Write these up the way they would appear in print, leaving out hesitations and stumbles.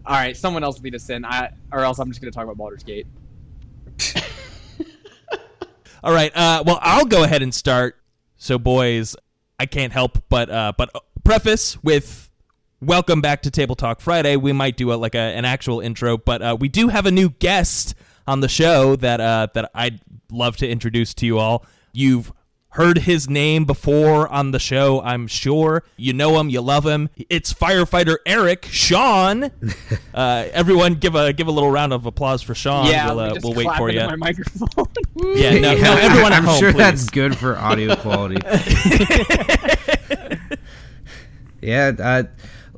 All right, someone else lead us in, or else I'm just going to talk about Baldur's Gate. All right. Well, I'll go ahead and start. So, boys, I can't help but preface with welcome back to Table Talk Friday. We might do an actual intro, but we do have a new guest on the show that I'd love to introduce to you all. You've heard his name before on the show, I'm sure. You know him, you love him. It's firefighter Eric, Sean. Everyone, give a little round of applause for Sean. Yeah, we'll wait for you. My microphone. Yeah, no, everyone at home, I'm sure please. that's good for audio quality. Yeah,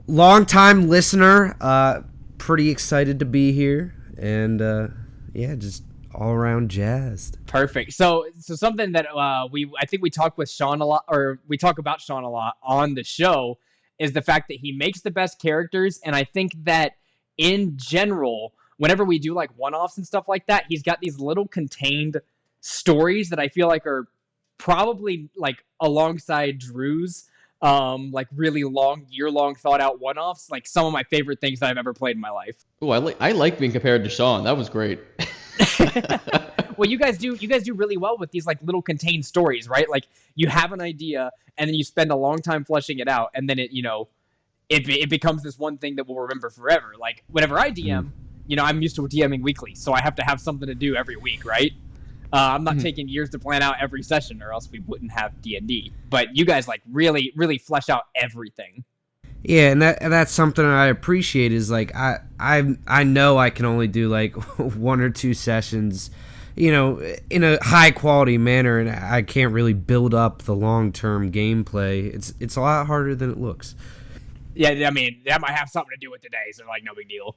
long-time listener. Pretty excited to be here, and yeah, just all around jazzed. Perfect. So something that I think we talk with Sean a lot, or we talk about Sean a lot on the show, is the fact that he makes the best characters, and I think that in general, whenever we do like one-offs and stuff like that, he's got these little contained stories that I feel like are probably like alongside Drew's like really long, year-long thought-out one-offs, like some of my favorite things that I've ever played in my life. Oh, I like being compared to Sean. That was great. Well, you guys do really well with these like little contained stories, right? Like you have an idea and then you spend a long time fleshing it out, and then it becomes this one thing that we'll remember forever. Like whenever I DM, I'm used to DMing weekly, so I have to have something to do every week, right? I'm not taking years to plan out every session, or else we wouldn't have D&D. But you guys like really, really flesh out everything. Yeah, and that's something I appreciate. Is like I know I can only do like one or two sessions, in a high quality manner, and I can't really build up the long term gameplay. It's a lot harder than it looks. Yeah, I mean that might have something to do with today, so like no big deal.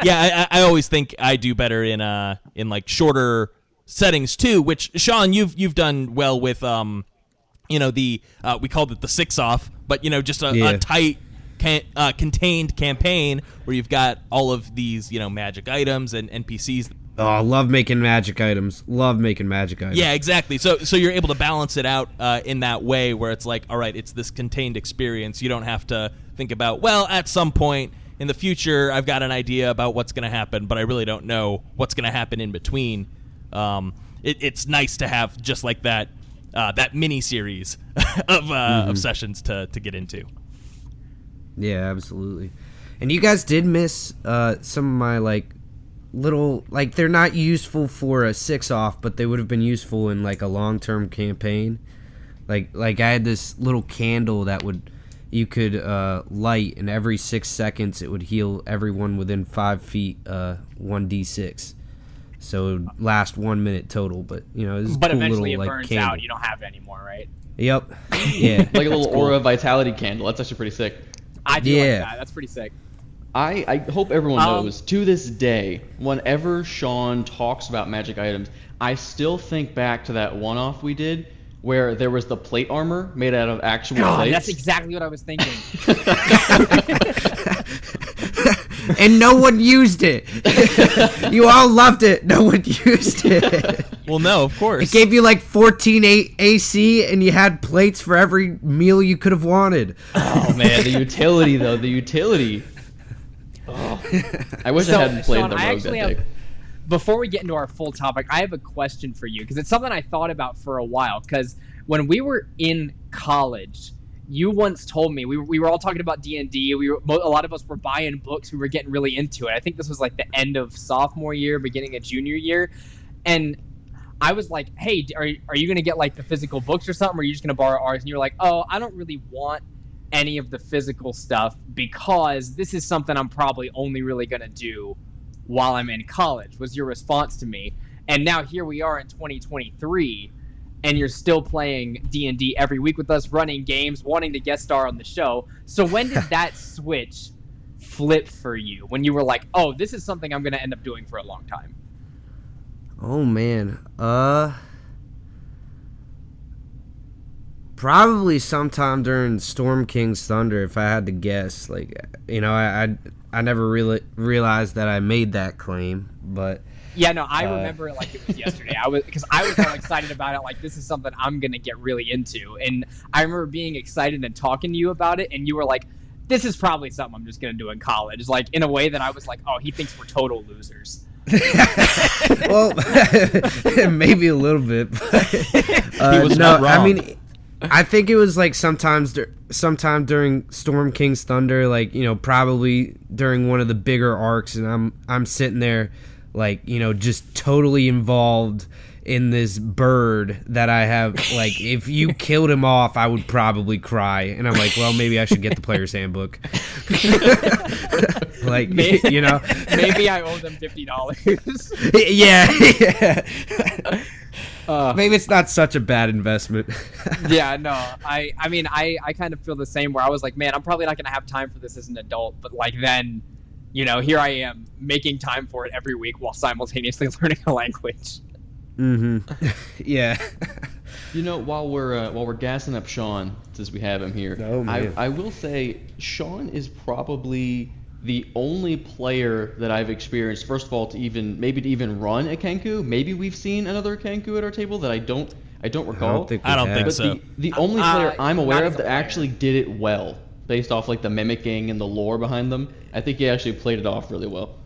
Yeah, I always think I do better in like shorter settings too. Which Sean, you've done well with we called it the 6-off, but just a tight contained campaign where you've got all of these magic items and NPCs. Oh, I love making magic items. Yeah, exactly. So you're able to balance it out in that way where it's like, all right, it's this contained experience. You don't have to think about, well, at some point in the future, I've got an idea about what's going to happen, but I really don't know what's going to happen in between. It's nice to have just like that mini series of sessions to get into. Yeah, absolutely. And you guys did miss some of my little, they're not useful for a 6-off, but they would have been useful in like a long-term campaign. Like I had this little candle that you could light, and every 6 seconds it would heal everyone within 5 feet 1d6. So it would last 1 minute total, but it was but a cool eventually little, it burns candle. out. You don't have it anymore, right? Yep. Yeah. Like a little aura vitality candle. That's actually pretty sick. I do like that. That's pretty sick. I hope everyone knows, to this day, whenever Sean talks about magic items, I still think back to that one-off we did where there was the plate armor made out of actual plates. That's exactly what I was thinking. And no one used it. You all loved it. No one used it. Well, no, of course. It gave you like 14 AC, and you had plates for every meal you could have wanted. Oh, man, the utility, though. The utility. Oh. I wish I hadn't played Sean, the rogue that day. Before we get into our full topic, I have a question for you, because it's something I thought about for a while. Because when we were in college, you once told me, we were all talking about D&D. A lot of us were buying books. We were getting really into it. I think this was like the end of sophomore year, beginning of junior year. And I was like, hey, are you going to get like the physical books or something? Or are you just going to borrow ours? And you're like, oh, I don't really want any of the physical stuff because this is something I'm probably only really going to do while I'm in college, was your response to me. And now here we are in 2023, and you're still playing D&D every week with us, running games, wanting to guest star on the show. So when did that switch flip for you? When you were like, oh, this is something I'm going to end up doing for a long time? Oh, man. Probably sometime during Storm King's Thunder, if I had to guess. I never really realized that I made that claim, but... Yeah, no, I remember it like it was yesterday. I was all excited about it. Like, this is something I'm going to get really into. And I remember being excited and talking to you about it, and you were like, this is probably something I'm just gonna do in college, like in a way that I was like, oh, he thinks we're total losers. Well, maybe a little bit. But, He was no, not wrong. I mean, I think it was like sometime during Storm King's Thunder, like, you know, probably during one of the bigger arcs, and I'm sitting there, like, you know, just totally involved in this bird that I have. Like, if you killed him off, I would probably cry, and I'm like, well, maybe I should get the player's handbook. Like, Maybe, you know, maybe I owe them $50. yeah. Maybe it's not such a bad investment. Yeah, no, I mean, I kind of feel the same, where I was like, man, I'm probably not going to have time for this as an adult, but like then, you know, here I am making time for it every week while simultaneously learning a language. Mm-hmm. Yeah. You know, while we're gassing up Sean, since we have him here, Oh, man. I will say Sean is probably the only player that I've experienced, first of all, to even run a Kenku. Maybe we've seen another Kenku at our table that I don't recall. I don't think But so. the only player I'm aware not of as a that player. actually did it well, based off like the mimicking and the lore behind them, I think he actually played it off really well.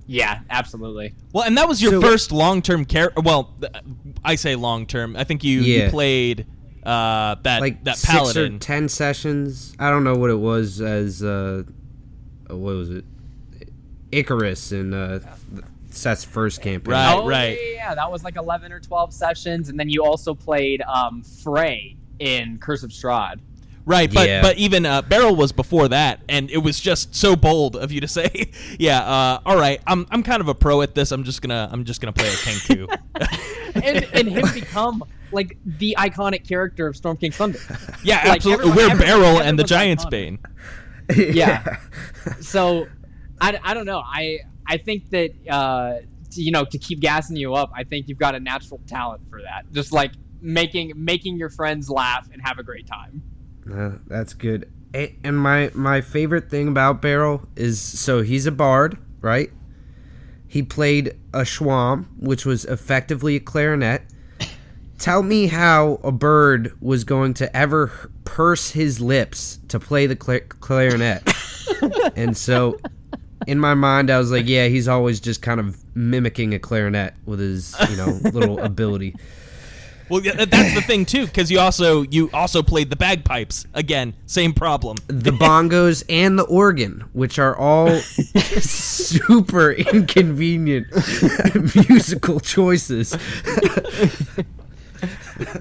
Yeah, absolutely. Well, and that was your So- first long-term character. Well, I say long-term. I think you played that Like that 6 paladin. or 10 sessions. I don't know what it was as what was it? Icarus in Seth's first campaign. Right. Oh, yeah, that was like 11 or 12 sessions, and then you also played Frey in Curse of Strahd. Right, but Yeah. but even Beryl was before that, and it was just so bold of you to say, yeah, all right, I'm kind of a pro at this. I'm just gonna play a Kenku. and him become like the iconic character of Storm King's Thunder. Yeah, Like, absolutely. everyone- We're Beryl everyone's and the Giant's iconic. Bane. Yeah. So I don't know. I think that you know, to keep gassing you up, I think you've got a natural talent for that. Just like making your friends laugh and have a great time. That's good. And my favorite thing about Beryl is, so he's a bard, right? He played a schwam, which was effectively a clarinet. Tell me how a bird was going to ever purse his lips to play the clarinet. And so, in my mind, I was like, yeah, he's always just kind of mimicking a clarinet with his, you know, little ability. Well, yeah, that's the thing too, because you also played the bagpipes. Again, same problem. The bongos and the organ, which are all super inconvenient musical choices.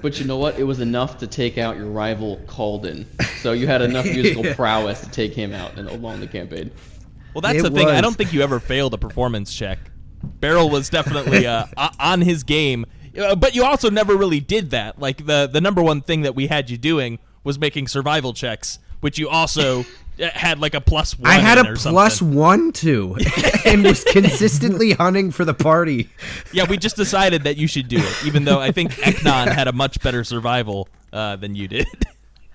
But you know what? It was enough to take out your rival Calden. So you had enough musical prowess to take him out along the campaign. Well, that's It the thing. I was. don't think you ever failed a performance check. Beryl was definitely on his game, but you also never really did that. Like the number one thing that we had you doing was making survival checks, which you also had like a +1. I had in a or +1 to, and was consistently hunting for the party. Yeah, we just decided that you should do it, even though I think Eknon had a much better survival than you did.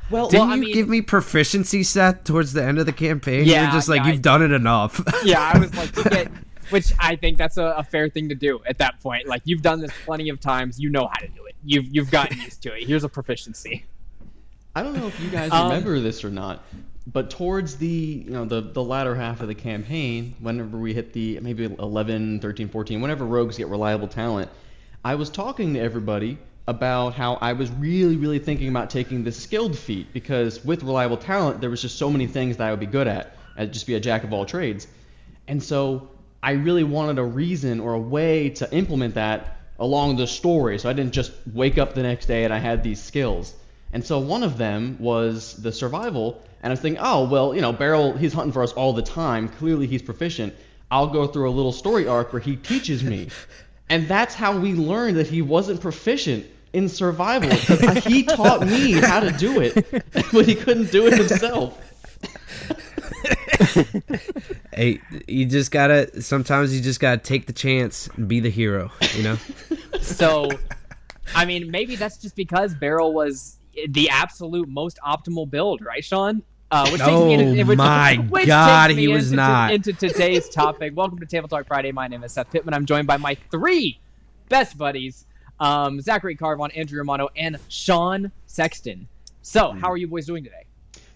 Well, Didn't I you mean, give me proficiency, Seth, towards the end of the campaign? Yeah, You're just like, yeah, you've done it enough. yeah, I was like, you get, which I think that's a fair thing to do at that point. Like, you've done this plenty of times, you know how to do it. You've gotten used to it. Here's a proficiency. I don't know if you guys remember this or not, but towards the latter half of the campaign, whenever we hit the maybe 11, 13, 14, whenever rogues get reliable talent, I was talking to everybody about how I was really, really thinking about taking the skilled feat, because with reliable talent, there was just so many things that I would be good at. I'd just be a jack of all trades. And so I really wanted a reason or a way to implement that along the story, so I didn't just wake up the next day and I had these skills. And so one of them was the survival, and I was thinking, oh, well, Beryl, he's hunting for us all the time. Clearly he's proficient. I'll go through a little story arc where he teaches me. And that's how we learned that he wasn't proficient in survival, because he taught me how to do it, but he couldn't do it himself. Hey, sometimes you just gotta take the chance and be the hero, So, I mean, maybe that's just because Beryl was the absolute most optimal build, right, Sean? Which takes me he was not. Into today's topic. Welcome to Table Talk Friday. My name is Seth Pittman. I'm joined by my 3 best buddies, Zachary Carvon, Andrew Romano, and Sean Sexton. So, how are you boys doing today?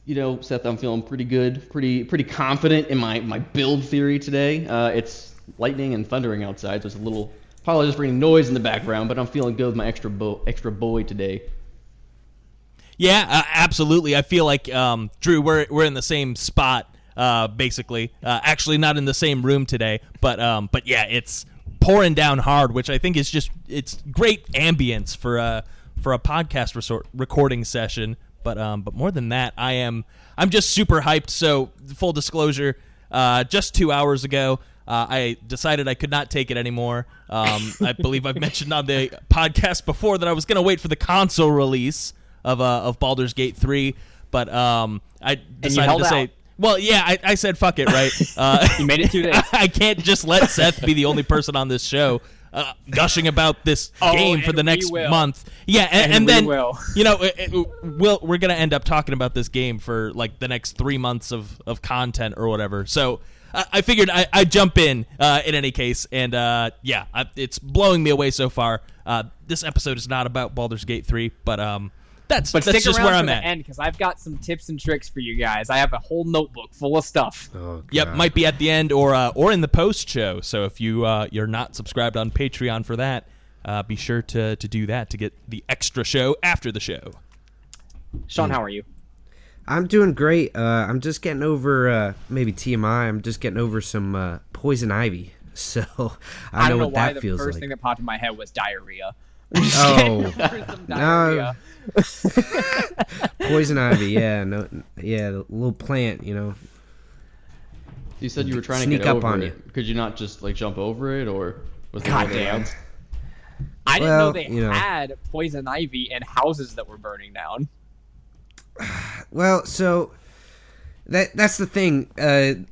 Seth, I'm feeling pretty good, pretty confident in my build theory today. It's lightning and thundering outside, so it's a little. Apologies for any noise in the background, but I'm feeling good with my extra boy today. Yeah, absolutely. I feel like Drew, we're in the same spot, basically. Actually, not in the same room today, but yeah, it's pouring down hard, which I think is it's great ambience for a podcast recording session. But more than that, I'm just super hyped. So full disclosure, just 2 hours ago, I decided I could not take it anymore. I believe I've mentioned on the podcast before that I was going to wait for the console release of Baldur's Gate 3, but I decided to say, well, yeah, I said fuck it, right? You made it 2 days. I can't just let Seth be the only person on this show gushing about this game for the next month. Yeah, and then will. We're gonna end up talking about this game for like the next 3 months of content or whatever. So I figured I'd jump in any case, and it's blowing me away so far. This episode is not about Baldur's Gate 3, but that's stick just around where for I'm the at. end because I've got some tips and tricks for you guys. I have a whole notebook full of stuff. Oh, Yep, might be at the end or in the post show. So if you're not subscribed on Patreon for that, be sure to do that to get the extra show after the show. Sean, how are you? I'm doing great. I'm just getting over maybe TMI. I'm just getting over some poison ivy. So I don't know know what why that feels the first like. thing that popped in my head was diarrhea. Oh, Some diarrhea. Poison ivy. Yeah, the little plant. You said you were trying Sneak to get up over on it. you. Could you not just like jump over it, or was there God anything damn. else? I didn't know Well, they you know. had poison ivy in houses that were burning down. Well, so that's the thing.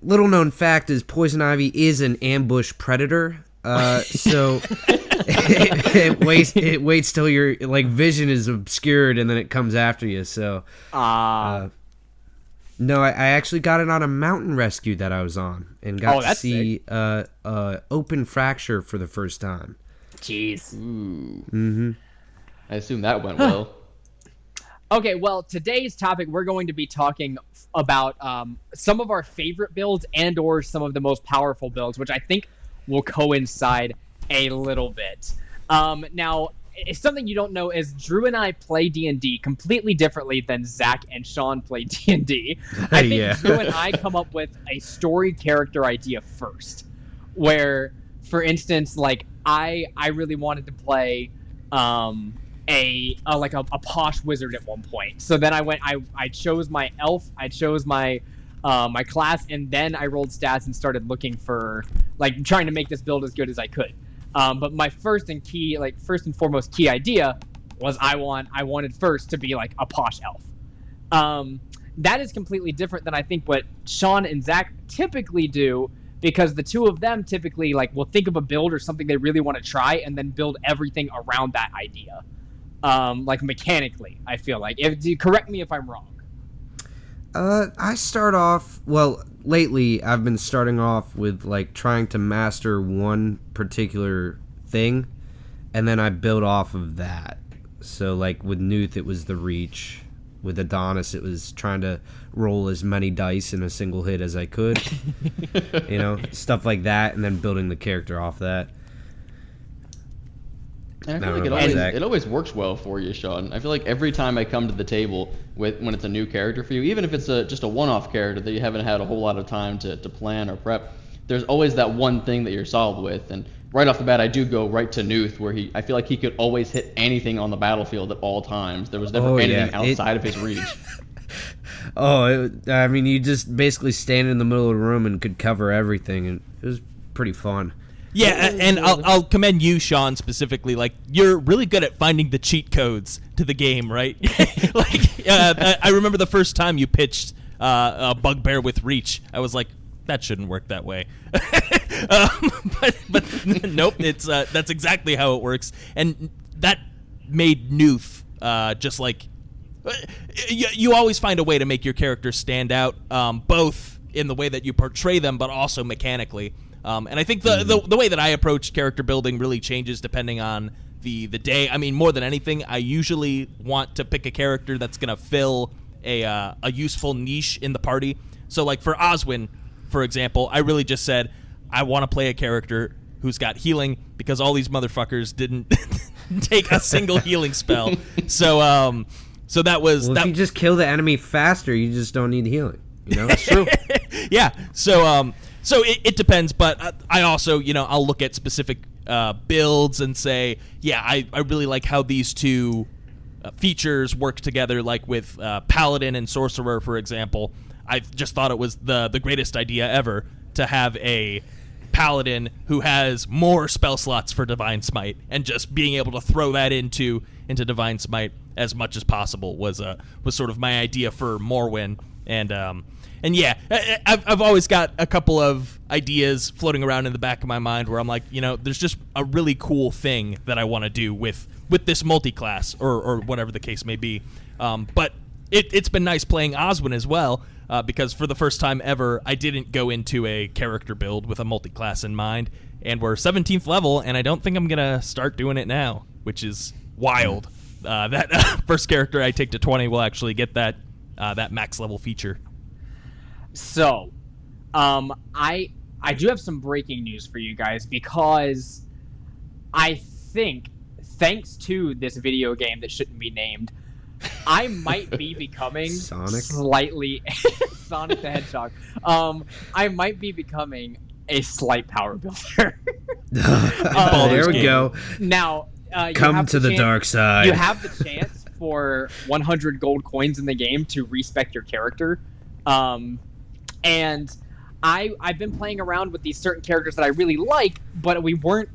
Little known fact is poison ivy is an ambush predator. So it waits till your like vision is obscured and then it comes after you. So no, I actually got it on a mountain rescue that I was on and got to that's see open fracture for the first time. Jeez. Ooh. Mm-hmm. I assume that went well. Okay, well, today's topic, we're going to be talking about some of our favorite builds and or some of the most powerful builds, which I think will coincide a little bit. Now, it's something you don't know is Drew and I play D&D completely differently than Zach and Sean play D&D. I think Yeah. Drew and I come up with a story character idea first, where, for instance, like I really wanted to play a posh wizard at one point. So then I chose my elf, I chose my my class, and then I rolled stats and started looking for like trying to make this build as good as I could. But my first and foremost key idea was I wanted first to be like a posh elf. That is completely different than I think what Sean and Zach typically do, because the two of them typically like will think of a build or something they really want to try and then build everything around that idea. Like mechanically, I feel like. Correct me if I'm wrong. I start off, well, lately I've been starting off with like trying to master one particular thing, and then I build off of that. So like with Nuth it was the reach, with Adonis it was trying to roll as many dice in a single hit as I could. Stuff like that, and then building the character off that. And I feel No, like Zach. it always works well for you, Sean. I feel like every time I come to the table when it's a new character for you, even if it's just a one-off character that you haven't had a whole lot of time to plan or prep, there's always that one thing that you're solid with. And right off the bat, I do go right to Nuth, where I feel like he could always hit anything on the battlefield at all times. There was never anything outside of his reach. You just basically stand in the middle of the room and could cover everything, and it was pretty fun. Yeah, and I'll commend you, Sean, specifically. Like, you're really good at finding the cheat codes to the game, right? I remember the first time you pitched a Bugbear with Reach. I was like, that shouldn't work that way. But nope, that's exactly how it works. And that made Nuth just like... You always find a way to make your character stand out, both in the way that you portray them, but also mechanically. And I think the way that I approach character building really changes depending on the day. I mean, more than anything, I usually want to pick a character that's going to fill a useful niche in the party. So like for Oswin, for example, I really just said I want to play a character who's got healing because all these motherfuckers didn't take a single healing spell. So so that was Well, that. if you just kill the enemy faster, you just don't need healing. You know, That's true. Yeah. So so it depends, but I also, you know, I'll look at specific builds and say, yeah, I really like how these two features work together, like with Paladin and Sorcerer, for example. I just thought it was the greatest idea ever to have a Paladin who has more spell slots for Divine Smite, and just being able to throw that into Divine Smite as much as possible was sort of my idea for Morrowind. And yeah, I've always got a couple of ideas floating around in the back of my mind where I'm like, you know, there's just a really cool thing that I want to do with this multi-class or whatever the case may be. But it's been nice playing Oswin as well, because for the first time ever, I didn't go into a character build with a multi-class in mind. And we're 17th level, and I don't think I'm going to start doing it now, which is wild. That first character I take to 20 will actually get that max level feature. So, I do have some breaking news for you guys, because I think, thanks to this video game that shouldn't be named, I might be becoming Sonic? slightly Sonic the Hedgehog. I might be becoming a slight power builder. there we go. Now, you Come have to the dark side. You have the chance for 100 gold coins in the game to respec your character. And I've been playing around with these certain characters that I really like, but we weren't.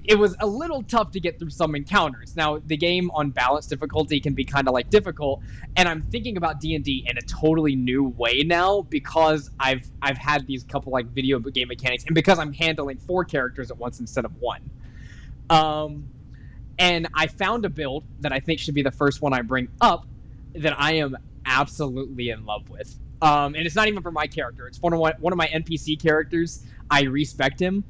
It was a little tough to get through some encounters. Now, the game on balanced difficulty can be kind of like difficult, and I'm thinking about D&D in a totally new way now, because I've had these couple like video game mechanics, and because I'm handling 4 characters at once instead of 1. And I found a build that I think should be the first one I bring up that I am absolutely in love with. And it's not even for my character. It's one of my NPC characters. I respect him.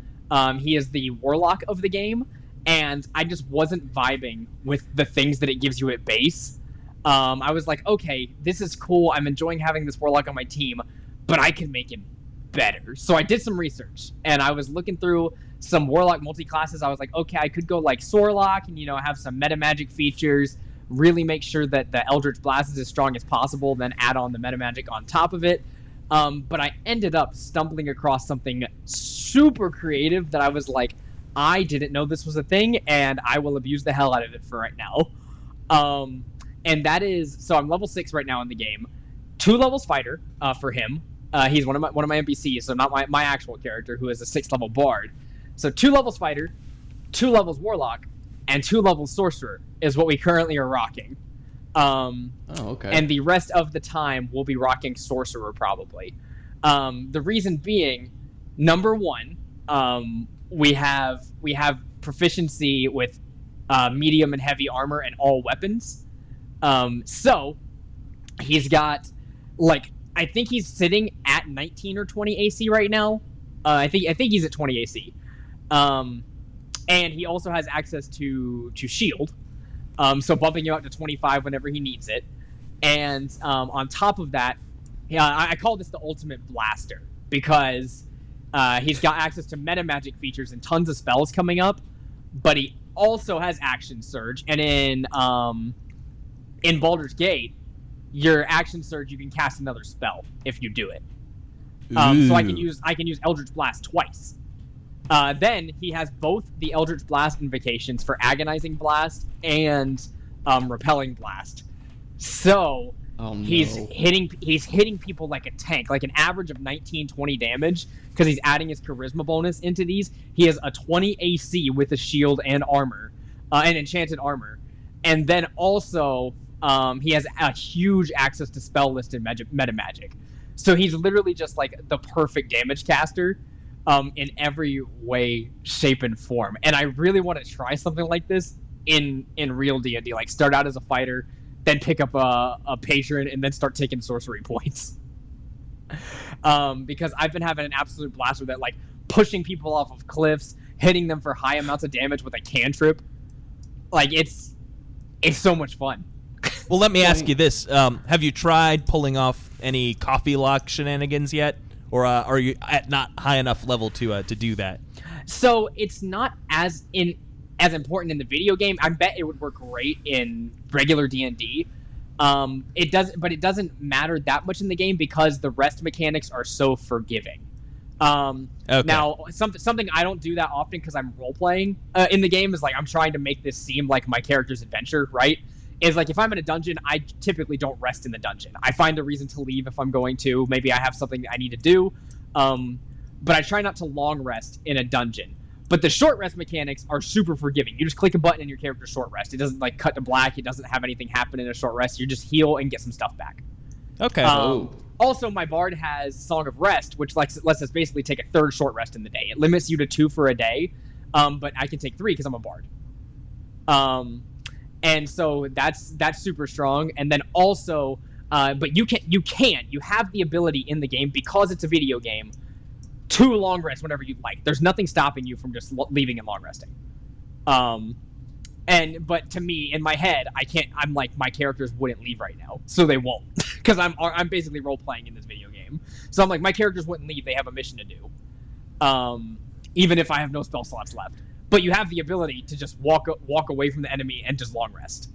He is the warlock of the game, and I just wasn't vibing with the things that it gives you at base. I was like, okay, this is cool. I'm enjoying having this warlock on my team, but I can make him better. So I did some research, and I was looking through some warlock multi-classes. I was like, okay, I could go like Sorlock and, you know, have some meta magic features, really make sure that the Eldritch Blast is as strong as possible, then add on the meta magic on top of it. But I ended up stumbling across something super creative that I was like, I didn't know this was a thing, and I will abuse the hell out of it for right now. And that is, so I'm level 6 right now in the game. 2 levels fighter for him. He's one of my NPCs, so not my actual character, who is a 6th level bard. So 2 levels fighter, 2 levels warlock, and 2 levels sorcerer is what we currently are rocking. Okay. And the rest of the time we'll be rocking sorcerer probably. The reason being, number 1, we have proficiency with medium and heavy armor and all weapons. So he's got, like, I think he's sitting at 19 or 20 AC right now. I think he's at 20 AC. And he also has access to shield. So bumping him up to 25 whenever he needs it. And on top of that, I call this the ultimate blaster, because he's got access to meta magic features and tons of spells coming up, but he also has action surge. And in Baldur's Gate, your action surge, you can cast another spell if you do it. So I can use Eldritch Blast twice. Then he has both the Eldritch Blast invocations for Agonizing Blast and Repelling Blast. So he's hitting people like a tank, like an average of 19-20 damage, because he's adding his charisma bonus into these. He has a 20 AC with a shield and armor, and enchanted armor. And then also he has a huge access to spell list and meta magic. So he's literally just like the perfect damage caster. In every way, shape, and form. And I really want to try something like this in real D&D. Like, start out as a fighter, then pick up a patron, and then start taking sorcery points. Because I've been having an absolute blast with it, like pushing people off of cliffs, hitting them for high amounts of damage with a cantrip. Like, it's so much fun. Well, let me ask you this: have you tried pulling off any coffee lock shenanigans yet, or are you at not high enough level to do that? So it's not as important in the video game. I bet it would work great in regular D&D. It doesn't matter that much in the game because the rest mechanics are so forgiving. Okay. Now, something I don't do that often because I'm role playing in the game is like I'm trying to make this seem like my character's adventure, right? Is like if I'm in a dungeon, I typically don't rest in the dungeon. I find a reason to leave if I'm going to. Maybe I have something that I need to do, but I try not to long rest in a dungeon. But the short rest mechanics are super forgiving. You just click a button and your character short rest. It doesn't like cut to black. It doesn't have anything happen in a short rest. You just heal and get some stuff back. Okay. Also, my bard has Song of Rest, which lets us basically take a third short rest in the day. It limits you to 2 for a day, but I can take 3 because I'm a bard. And so that's super strong. And then also, but you have the ability in the game because it's a video game to long rest whenever you'd like. There's nothing stopping you from just leaving and long resting. But to me, in my head, I can't. I'm like my characters wouldn't leave right now, so they won't, because I'm basically role playing in this video game. So I'm like my characters wouldn't leave. They have a mission to do, even if I have no spell slots left. But you have the ability to just walk away from the enemy and just long rest.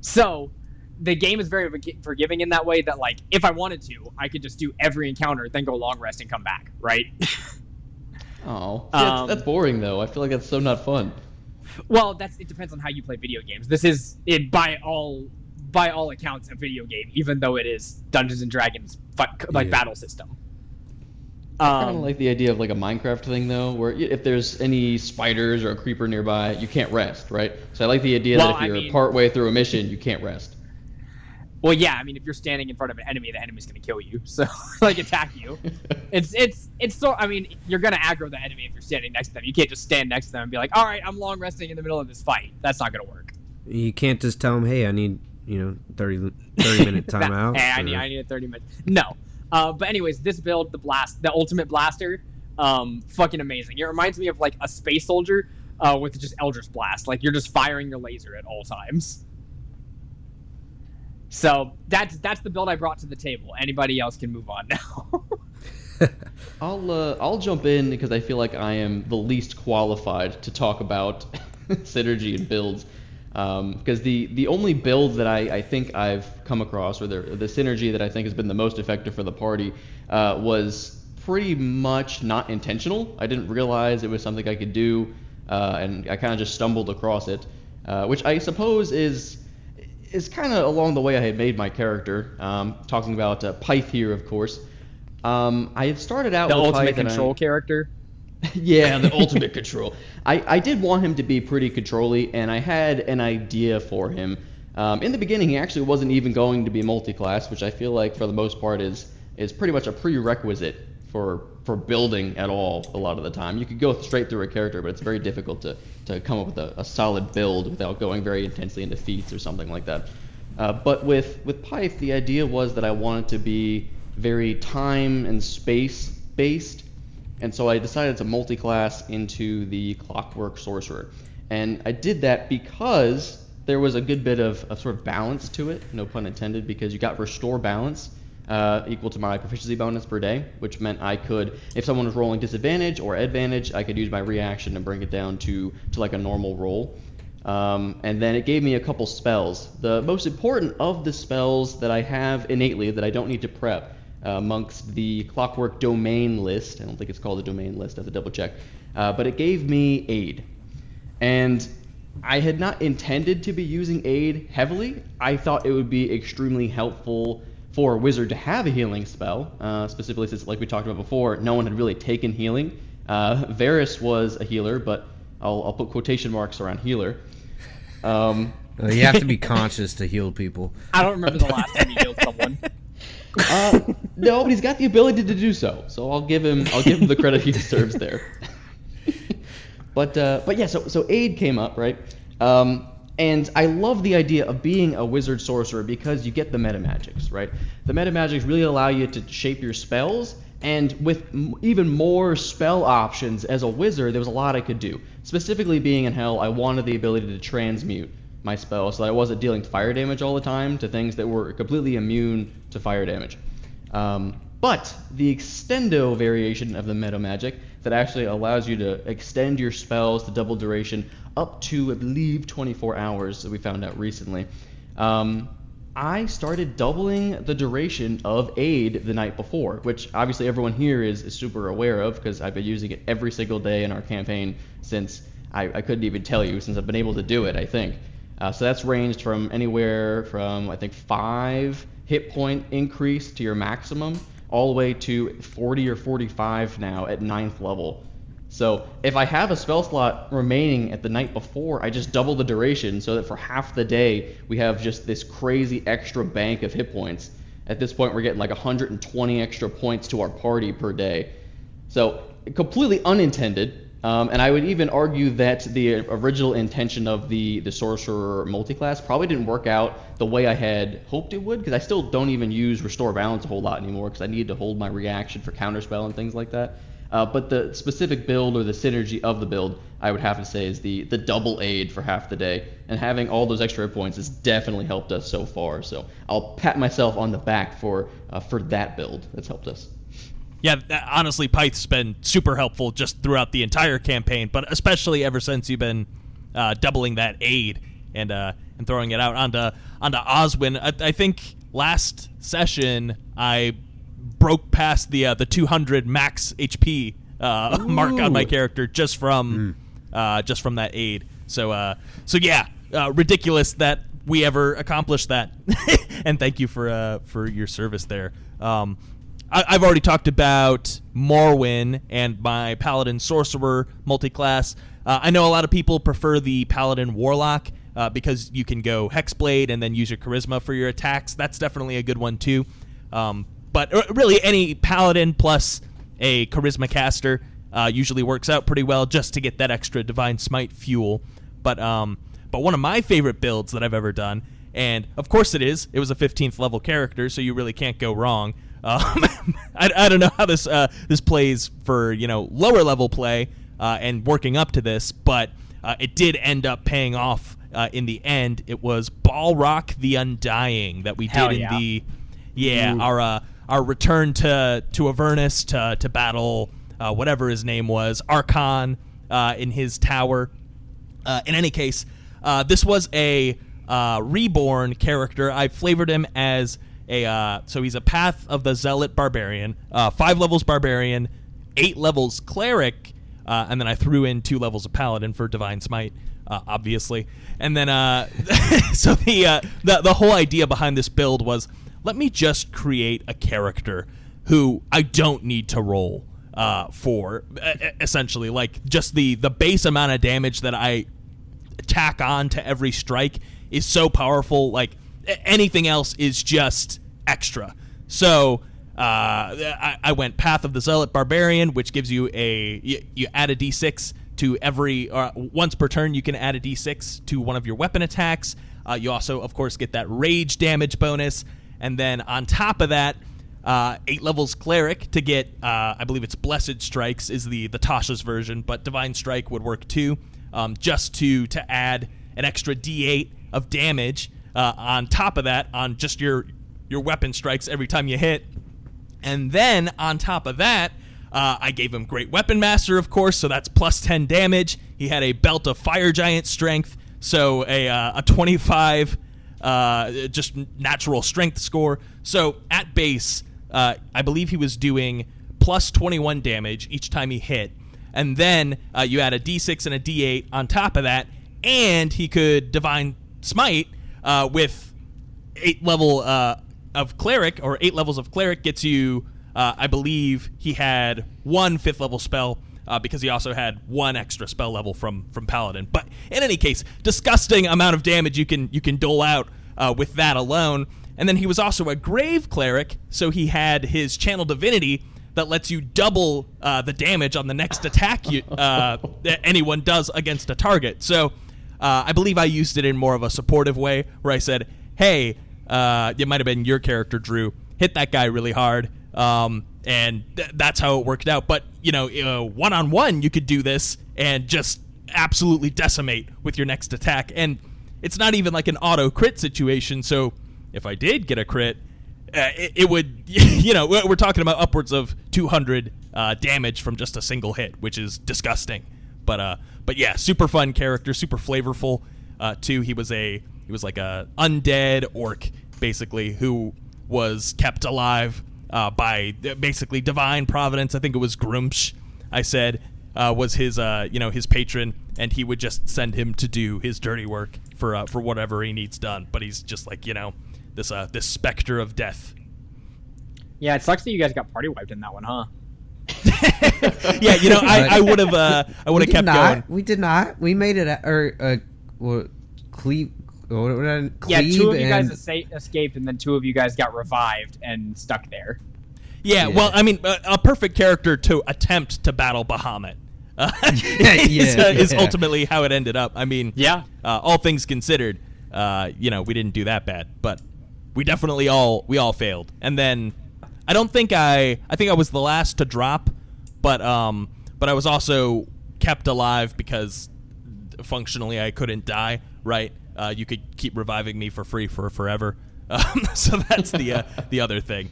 So the game is very forgiving in that way that like if I wanted to, I could just do every encounter, then go long rest and come back, right? Oh, that's boring though. I feel like that's so not fun. Well, it depends on how you play video games. This is by all accounts a video game, even though it is Dungeons and Dragons battle system. I kind of like the idea of like a Minecraft thing though, where if there's any spiders or a creeper nearby, you can't rest, right? So I like the idea that if you're partway through a mission, you can't rest. Well, yeah, I mean, if you're standing in front of an enemy, the enemy's going to kill you, so like attack you. It's so. I mean, you're going to aggro the enemy if you're standing next to them. You can't just stand next to them and be like, "All right, I'm long resting in the middle of this fight." That's not going to work. You can't just tell them, "Hey, I need 30-minute timeout." Hey, I need a 30-minute. No, but anyways, this build, the ultimate blaster, fucking amazing. It reminds me of like a space soldier with just Eldritch Blast. Like you're just firing your laser at all times. So that's the build I brought to the table. Anybody else can move on now. I'll jump in because I feel like I am the least qualified to talk about synergy and builds. Because the only build that I think I've come across, or the synergy that I think has been the most effective for the party, was pretty much not intentional. I didn't realize it was something I could do, and I kind of just stumbled across it, which I suppose is kind of along the way I had made my character. Talking about Pyth here, of course. I had started out with ultimate control character. Yeah, the ultimate control. I did want him to be pretty control-y, and I had an idea for him. In the beginning, he actually wasn't even going to be multi-class, which I feel like for the most part is pretty much a prerequisite for building at all a lot of the time. You could go straight through a character, but it's very difficult to come up with a solid build without going very intensely into feats or something like that. But with Pyth, the idea was that I wanted to be very time and space based, and so I decided to multi-class into the Clockwork Sorcerer. And I did that because there was a good bit of sort of balance to it, no pun intended, because you got Restore Balance, equal to my proficiency bonus per day, which meant I could, if someone was rolling disadvantage or advantage, I could use my reaction to bring it down to like a normal roll. And then it gave me a couple spells. The most important of the spells that I have innately that I don't need to prep amongst the Clockwork Domain list, I don't think it's called a domain list, I have to double check, but it gave me Aid. And I had not intended to be using Aid heavily. I thought it would be extremely helpful for a wizard to have a healing spell, specifically since, like we talked about before, no one had really taken healing. Varys was a healer, but I'll put quotation marks around healer. You have to be conscious to heal people. I don't remember the last time you healed someone. No, but he's got the ability to do so I'll give him the credit he deserves there. But yeah, so Aid came up, right? And I love the idea of being a wizard sorcerer because you get the meta magics, right? The meta magics really allow you to shape your spells, and with even more spell options as a wizard, there was a lot I could do. Specifically being in Hell, I wanted the ability to transmute my spell so that I wasn't dealing fire damage all the time to things that were completely immune to fire damage. But the extendo variation of the meta magic that actually allows you to extend your spells to double duration up to, I believe, 24 hours that we found out recently. I started doubling the duration of Aid the night before, which obviously everyone here is super aware of because I've been using it every single day in our campaign since I couldn't even tell you, since I've been able to do it, I think. So that's ranged from anywhere from, I think, 5 hit point increase to your maximum, all the way to 40 or 45 now at 9th level. So if I have a spell slot remaining at the night before, I just double the duration so that for half the day we have just this crazy extra bank of hit points. At this point we're getting like 120 extra points to our party per day. So completely unintended. And I would even argue that the original intention of the sorcerer multiclass probably didn't work out the way I had hoped it would, because I still don't even use restore balance a whole lot anymore because I need to hold my reaction for counterspell and things like that. But the specific build or the synergy of the build, I would have to say, is the double Aid for half the day. And having all those extra hit points has definitely helped us so far. So I'll pat myself on the back for that build. That's helped us. Yeah, honestly, Pythe's been super helpful just throughout the entire campaign, but especially ever since you've been doubling that Aid and throwing it out onto Oswin. I think last session I broke past the 200 max HP mark on my character just from that Aid. So yeah, ridiculous that we ever accomplished that. And thank you for your service there. I've already talked about Morrowind and my Paladin Sorcerer multiclass. I know a lot of people prefer the Paladin Warlock because you can go Hexblade and then use your Charisma for your attacks. That's definitely a good one too. But really, any Paladin plus a Charisma caster usually works out pretty well just to get that extra Divine Smite fuel. But one of my favorite builds that I've ever done, and of course it was a 15th level character, so you really can't go wrong. I don't know how this plays for lower level play and working up to this, but it did end up paying off in the end. It was Balrock the Undying that we did in our return to Avernus to battle whatever his name was, Archon, in his tower. In any case, this was a reborn character. I flavored him as so he's a Path of the Zealot Barbarian, 5 levels Barbarian, 8 levels Cleric, and then I threw in 2 levels of Paladin for Divine Smite, obviously. And then so the whole idea behind this build was, let me just create a character who I don't need to roll for, essentially. Like, just the base amount of damage that I tack on to every strike is so powerful. Like, anything else is just extra. So I went Path of the Zealot Barbarian, which gives you you add a d6 to every once per turn. You can add a d6 to one of your weapon attacks. You also, of course, get that rage damage bonus, and then on top of that, 8 levels Cleric to get I believe it's Blessed Strikes is the Tasha's version, but Divine Strike would work too, just to add an extra d8 of damage. On top of that, on just your weapon strikes every time you hit. And then on top of that, I gave him Great Weapon Master, of course, so that's plus 10 damage. He had a Belt of Fire Giant Strength, so a 25 just natural strength score. So at base, I believe he was doing plus 21 damage each time he hit. And then you add a d6 and a d8 on top of that, and he could Divine Smite with 8 level of Cleric, or 8 levels of Cleric gets you, I believe he had 1 5th level spell, because he also had 1 extra spell level from Paladin. But in any case, disgusting amount of damage you can dole out with that alone. And then he was also a Grave Cleric, so he had his Channel Divinity that lets you double the damage on the next attack that anyone does against a target. So I believe I used it in more of a supportive way, where I said, hey, it might have been your character, Drew, hit that guy really hard, and that's how it worked out. But, one-on-one, you could do this and just absolutely decimate with your next attack. And it's not even like an auto crit situation. So if I did get a crit, it would, we're talking about upwards of 200 damage from just a single hit, which is disgusting. But yeah, super fun character, super flavorful too. He was like a undead orc basically who was kept alive by basically divine providence. I think it was Grumsh. I said was his his patron, and he would just send him to do his dirty work for whatever he needs done. But he's just like this specter of death. Yeah, it sucks that you guys got party wiped in that one, huh? Yeah, I would have kept going. We did not. We made it Cleve. Yeah, two of you guys escaped, and then two of you guys got revived and stuck there. Yeah, well, I mean, a perfect character to attempt to battle Bahamut is ultimately how it ended up. I mean, all things considered, we didn't do that bad, but we definitely all failed. And then I think I was the last to drop, but I was also kept alive because functionally I couldn't die. Right? You could keep reviving me for free for forever. So that's the other thing.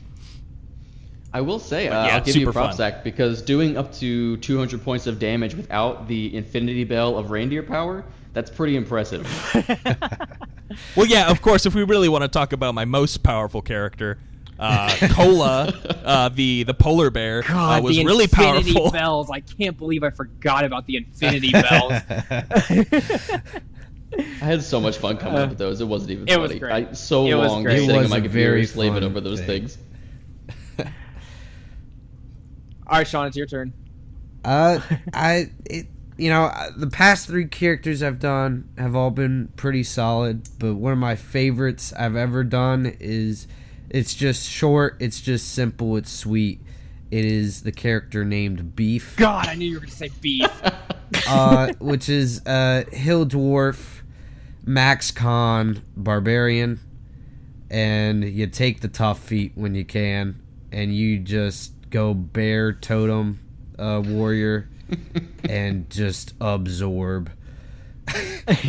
I will say, I'll give you a prop stack, because doing up to 200 points of damage without the Infinity Bell of Reindeer power, that's pretty impressive. Well, yeah, of course, if we really want to talk about my most powerful character, Cola, the polar bear, was really powerful. The Infinity Bells, I can't believe I forgot about the Infinity Bells. I had so much fun coming up with those. It wasn't even funny. Was great. Just sitting on my computer slaving over those things. All right, Sean, it's your turn. The past 3 characters I've done have all been pretty solid, but one of my favorites I've ever done is, it's just short, it's just simple, it's sweet. It is the character named Beef. God, I knew you were going to say Beef. Which is Hill Dwarf, Max Con, Barbarian, and you take the tough feat when you can, and you just go bear totem warrior and just absorb.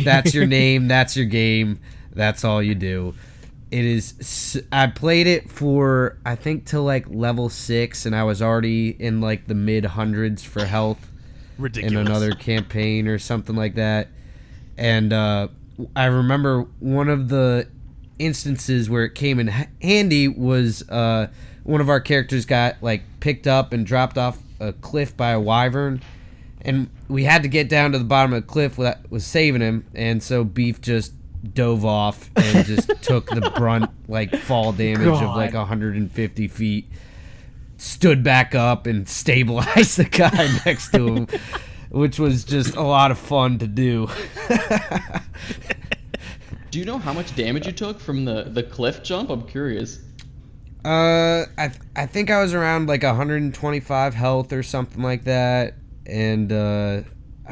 That's your name, that's your game, that's all you do. It is. I played it for, I think, till like level 6, and I was already in like the mid hundreds for health. Ridiculous. In another campaign or something like that. And I remember one of the instances where it came in handy was one of our characters got like picked up and dropped off a cliff by a wyvern, and we had to get down to the bottom of the cliff that was saving him, and so Beef just dove off and just took the brunt, like fall damage of like 150 feet, stood back up and stabilized the guy next to him, which was just a lot of fun to do. Do you know how much damage you took from the cliff jump? I'm curious. I think I was around like 125 health or something like that, and I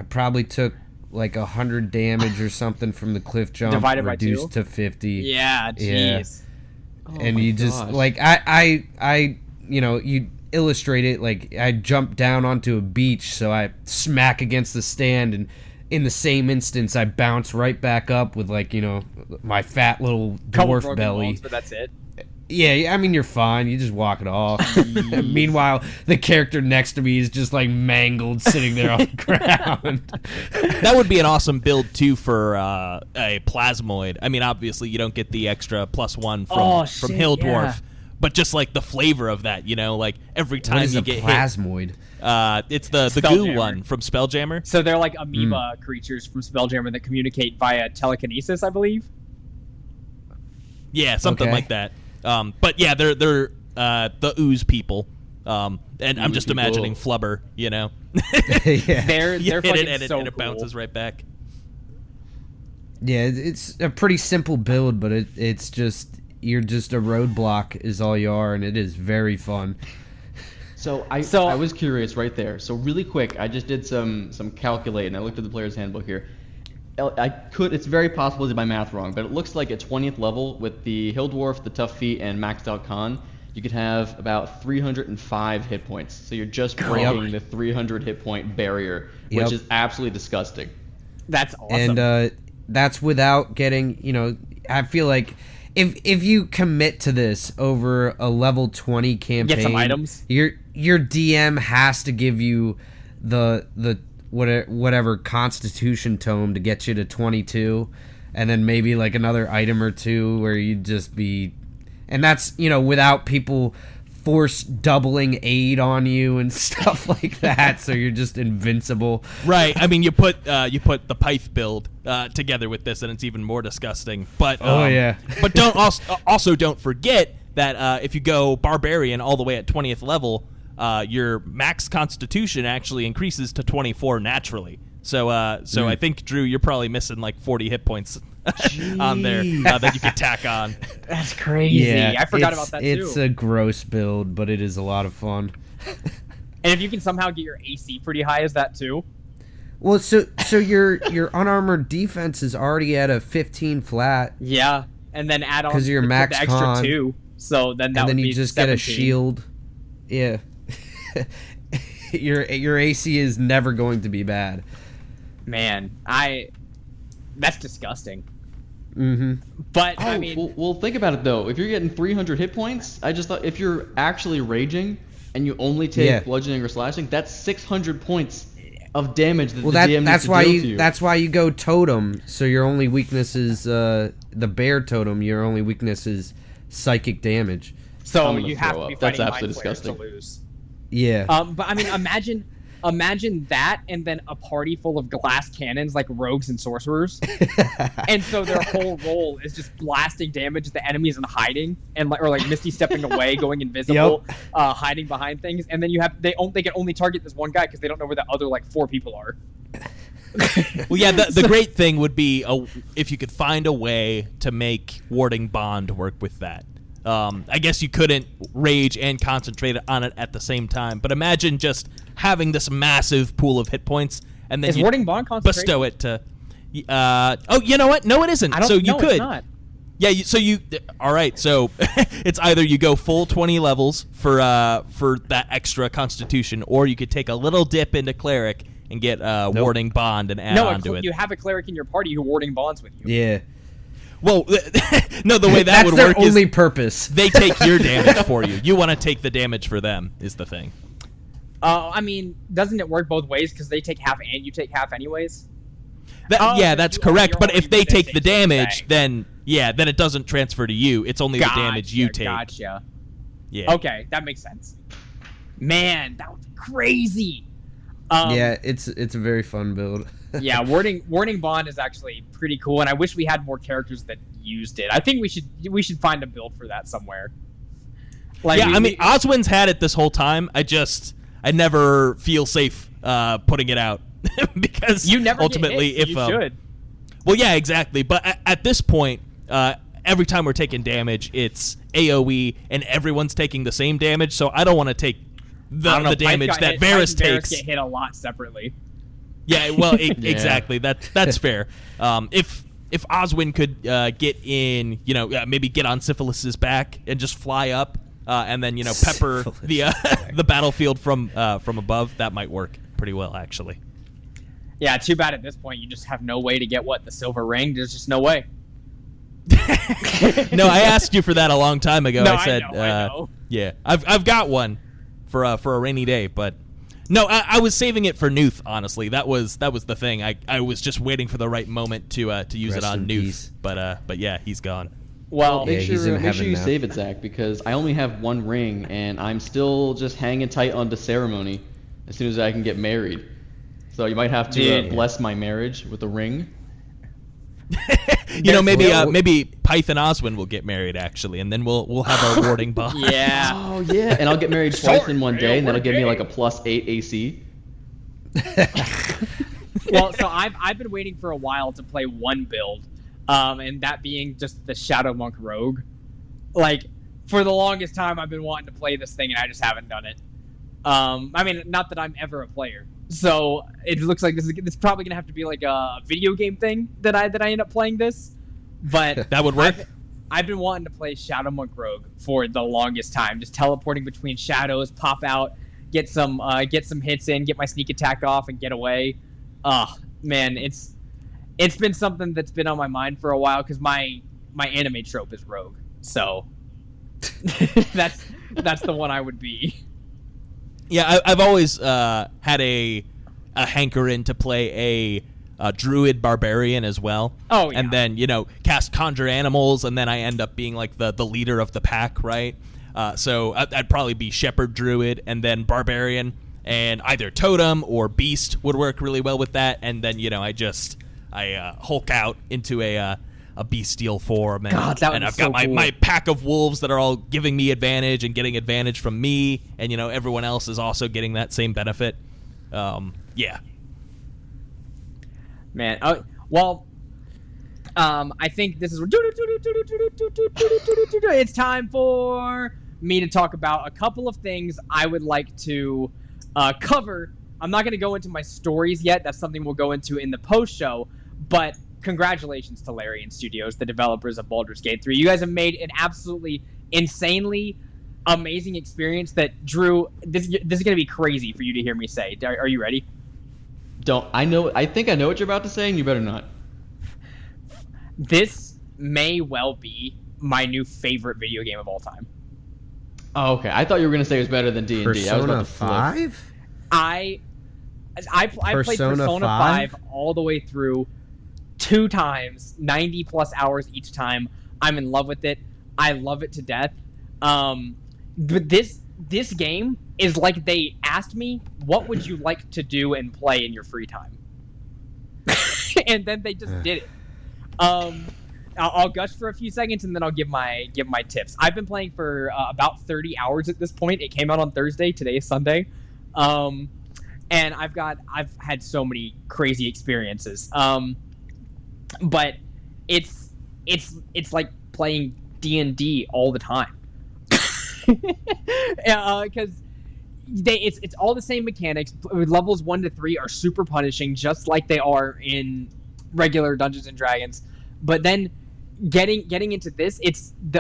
probably took like 100 damage or something from the cliff jump, divided reduced by 2? to 50. Yeah, jeez. Yeah. And you just like I you illustrate it like I jumped down onto a beach, so I smack against the stand, and in the same instance I bounce right back up with like my fat little dwarf belly. Bones, but that's it. Yeah, I mean, you're fine. You just walk it off. Meanwhile, the character next to me is just like mangled, sitting there on the ground. That would be an awesome build too for a plasmoid. I mean, obviously you don't get the extra +1 from Hill Dwarf, but just like the flavor of that, like every time you get plasmoid? Hit, it's the goo one from Spelljammer. So they're like amoeba creatures from Spelljammer that communicate via telekinesis, I believe. Yeah, something like that. But yeah, they're the ooze people, and I'm just imagining Flubber, Yeah. They're hit fucking it, so and it cool. bounces right back. Yeah, it's a pretty simple build, but it's just, you're just a roadblock is all you are, and it is very fun. So I was curious right there. So really quick, I just did some calculating. I looked at the player's handbook here. It's very possible I did my math wrong, but it looks like at 20th level with the Hill Dwarf, the Tough Feet, and Maxed Out Con, you could have about 305 hit points. So you're just breaking the 300 hit point barrier, which is absolutely disgusting. That's awesome. And that's without getting, I feel like if you commit to this over a level 20 campaign, get some items. Your DM has to give you the whatever Constitution tome to get you to 22, and then maybe like another item or two where you'd just be, and that's without people force doubling aid on you and stuff like that, so you're just invincible. Right. I mean, you put the Pyth build together with this, and it's even more disgusting. But but don't forget that if you go Barbarian all the way at 20th level, your max Constitution actually increases to 24 naturally. So I think, Drew, you're probably missing like 40 hit points on there that you could tack on. That's crazy. Yeah, I forgot about that too. It's a gross build, but it is a lot of fun. And if you can somehow get your AC pretty high, is that too? Well, so your unarmored defense is already at a 15 flat. Yeah, and then add on because your max the extra con, 2. So then that and then would you be just 17. get a shield. Yeah. Your AC is never going to be bad. Man, that's disgusting. Mm-hmm. But I mean, well, think about it though. If you're getting 300 hit points, I just thought if you're actually raging and you only take bludgeoning or slashing, that's 600 points of damage that the DM needs to deal to you. That's why you go totem. So your only weakness is the bear totem. Your only weakness is psychic damage. So you have to be fighting That's mind absolutely flayers to disgusting. lose. Yeah. But I mean, imagine that, and then a party full of glass cannons like rogues and sorcerers, and so their whole role is just blasting damage at the enemies and hiding, and or Misty stepping away, going invisible, hiding behind things, and then they can only target this one guy because they don't know where the other 4 people are. Well, yeah, the great thing would be if you could find a way to make warding bond work with that. I guess you couldn't rage and concentrate on it at the same time, but imagine just having this massive pool of hit points, and then is warding bond concentration? Bestow it to. Oh, you know what? No, it isn't. So you could. It's not. Yeah. All right. So it's either you go full 20 levels for that extra Constitution, or you could take a little dip into cleric and get warding bond and add on to it. You have a cleric in your party who warding bonds with you. Yeah. Well, no, the way that That's would their work only is purpose. they take your damage for you. You want to take the damage for them is the thing. I mean, doesn't it work both ways because they take half and you take half anyways? That's correct. But if they take the damage, thing. then it doesn't transfer to you. It's only the damage you take. Gotcha. Yeah. Okay, that makes sense. Man, that was crazy. Yeah, it's a very fun build. Yeah, warding bond is actually pretty cool, and I wish we had more characters that used it. I think we should find a build for that somewhere. Oswin's had it this whole time. I never feel safe putting it out because you never ultimately get hit, so you should. Well, yeah, exactly. But at this point, every time we're taking damage, it's AOE, and everyone's taking the same damage. So I don't want to take the damage that Varys takes. Get hit a lot separately. Yeah, well, exactly. That's fair. If Oswin could get in, maybe get on Syphilis's back and just fly up, and then pepper the battlefield from above, that might work pretty well, actually. Yeah, too bad at this point you just have no way to get the silver ring. There's just no way. No, I asked you for that a long time ago. No, I said, I know. Yeah, I've got one for a rainy day, but. No, I was saving it for Nuth, honestly. That was the thing. I was just waiting for the right moment to use Rest it on in Nuth. peace. But yeah, he's gone. Well, make he's sure in you heaven save it, Zach, because I only have one ring, and I'm still just hanging tight on the ceremony as soon as I can get married. So you might have to bless my marriage with a ring. Maybe Pyth and Oswin will get married, actually, and then we'll have our warding bond. Yeah. Oh, yeah. And I'll get married twice in one day, and that'll give me like a +8 AC. Well, so I've been waiting for a while to play one build, and that being just the Shadow Monk Rogue. For the longest time, I've been wanting to play this thing, and I just haven't done it. I mean, not that I'm ever a player, so it looks like this is probably gonna have to be like a video game thing that I end up playing this. But that would work. I've been wanting to play Shadow Monk Rogue for the longest time, just teleporting between shadows, pop out, get some hits in, get my sneak attack off, and get away. Oh man, it's been something that's been on my mind for a while because my anime trope is rogue, so that's the one I would be. Yeah, I've always had a hankering to play a druid barbarian as well. Oh, yeah. And then, cast conjure animals, and then I end up being like the leader of the pack, right? So I'd probably be shepherd druid and then barbarian, and either totem or beast would work really well with that. And then, I Hulk out into a bestial form, and, God, that would and be I've so got cool. my pack of wolves that are all giving me advantage and getting advantage from me, and everyone else is also getting that same benefit. Yeah. Man, I think this is it's time for me to talk about a couple of things I would like to cover. I'm not going to go into my stories yet. That's something we'll go into in the post show. But congratulations to Larian Studios, the developers of Baldur's Gate 3. You guys have made an absolutely insanely amazing experience that, Drew, this is going to be crazy for you to hear me say. Are you ready? I think I know what you're about to say, and you better not. This may well be my new favorite video game of all time. Oh, okay. I thought you were going to say it was better than D&D. I was about Persona to flip. 5? I played Persona 5 all the way through 2 times, 90 plus hours each time. I'm in love with it. I love it to death. But this game is like they asked me, what would you like to do and play in your free time? And then they just did it. I'll gush for a few seconds and then I'll give my tips. I've been playing for about 30 hours at this point. It came out on Thursday. Today is Sunday. And I've had so many crazy experiences. But it's like playing D&D all the time. Because it's all the same mechanics. Levels 1 to 3 are super punishing, just like they are in regular Dungeons and Dragons. But then getting into this,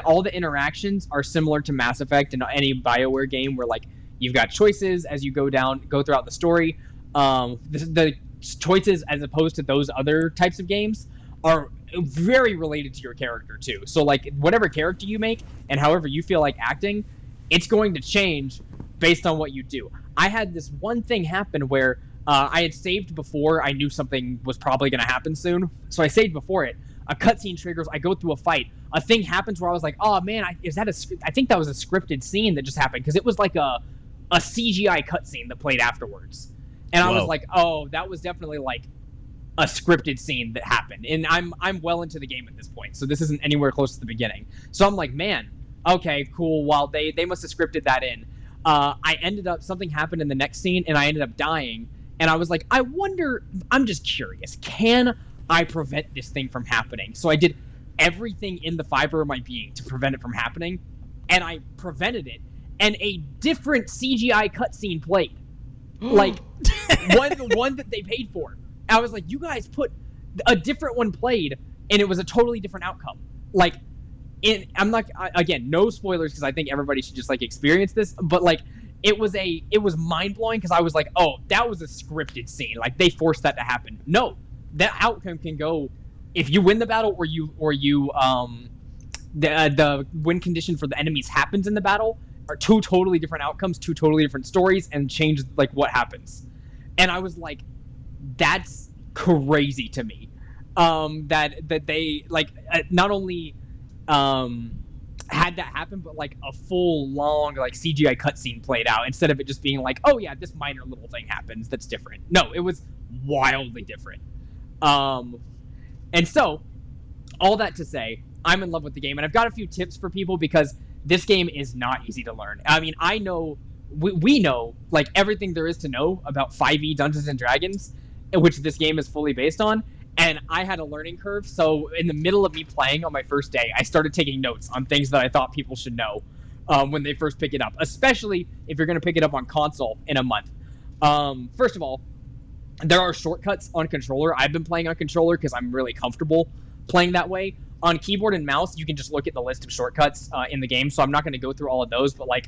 all the interactions are similar to Mass Effect and any BioWare game, where like you've got choices as you go throughout the story. The choices, as opposed to those other types of games, are very related to your character too. So like whatever character you make and however you feel like acting, it's going to change based on what you do. I had this one thing happen where I had saved before I knew something was probably going to happen soon. So I saved before it. A cutscene triggers. I go through a fight. A thing happens where I was like, "Oh man, I think that was a scripted scene that just happened," because it was like a CGI cutscene that played afterwards. And I was like, "Oh, that was definitely like a scripted scene that happened." And I'm well into the game at this point, so this isn't anywhere close to the beginning. So I'm like, "Man, okay, cool. Well, they must have scripted that in." Something happened in the next scene, and I ended up dying. And I was like, I wonder, I'm just curious, can I prevent this thing from happening? So I did everything in the fiber of my being to prevent it from happening, and I prevented it, and a different CGI cutscene played. Like, one that they paid for. I was like, you guys put a different one played, and it was a totally different outcome. Like, I'm not, again, no spoilers, because I think everybody should just, like, experience this, but, like, it was mind-blowing, because I was like, oh, that was a scripted scene. Like, they forced that to happen. No, that outcome can go, if you win the battle, the win condition for the enemies happens in the battle, are 2 totally different outcomes, 2 totally different stories, and change, like, what happens. And I was like, that's crazy to me. That they, like, not only had that happen, but like a full long like CGI cutscene played out, instead of it just being like, oh yeah, this minor little thing happens that's different. No, it was wildly different. And so all that to say, I'm in love with the game, and I've got a few tips for people, because this game is not easy to learn. I mean, I know we know like everything there is to know about 5e Dungeons and Dragons, which this game is fully based on. And I had a learning curve, so in the middle of me playing on my first day, I started taking notes on things that I thought people should know when they first pick it up, especially if you're going to pick it up on console in a month. First of all, there are shortcuts on controller. I've been playing on controller because I'm really comfortable playing that way. On keyboard and mouse, you can just look at the list of shortcuts in the game, so I'm not going to go through all of those, but like